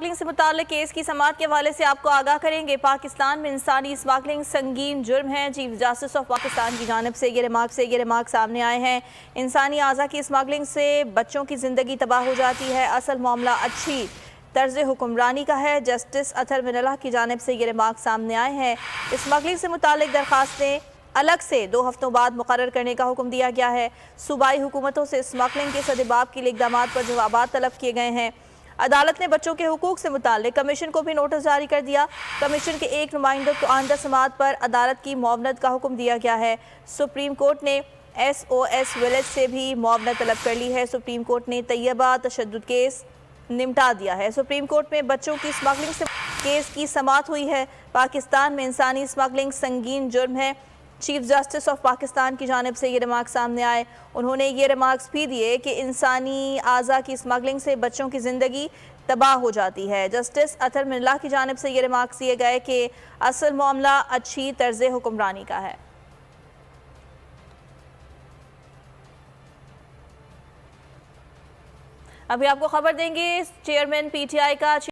Smuggling से मुताल्लिक case की समाअत के हवाले से आपको आगाह करेंगे। पाकिस्तान में इंसानी स्मगलिंग संगीन जुर्म है। चीफ जस्टिस ऑफ पाकिस्तान की जानिब से ये रिमार्क सामने आए हैं। इंसानी आज़ा की स्मगलिंग से बच्चों की ज़िंदगी तबाह हो जाती है। असल मामला अच्छी तर्ज हुक्मरानी का है। जस्टिस अतर मिनल्लाह की जानिब से ये रिमार्क सामने आए हैं। स्मगलिंग से मुताल्लिक दरखास्तें अलग से 2 हफ्तों बाद मुकर्रर करने का हुक्म दिया गया है। सूबाई हुकूमतों से स्मगलिंग के सदेबाब के लिए इक़दामात पर जवाबात तलब किए गए हैं। अदालत ने बच्चों के हुकूक से मुताल्लिक कमीशन को भी नोटिस जारी कर दिया। कमीशन के एक नुमाइंदे को आइंदा समाअत पर अदालत की मुआवनत का हुक्म दिया गया है। सुप्रीम कोर्ट ने SOS विलेज से भी मुआवनत तलब कर ली है। सुप्रीम कोर्ट ने तैयबा तशद्दुद केस निपटा दिया है। सुप्रीम कोर्ट में बच्चों की स्मगलिंग से केस की समाअत हुई है। पाकिस्तान में इंसानी स्मगलिंग संगीन जुर्म है। चीफ जस्टिस ऑफ पाकिस्तान की जानिब से ये रिमार्क सामने आए। उन्होंने ये रिमार्क्स भी दिए कि इंसानी आज़ा की स्मगलिंग से बच्चों की ज़िंदगी तबाह हो जाती है। जस्टिस अतर मिनल्लाह की जानिब से ये रिमार्क्स दिए गए कि असल मामला अच्छी तर्ज हुक्मरानी का है। अभी आपको खबर देंगे, चेयरमैन PTI का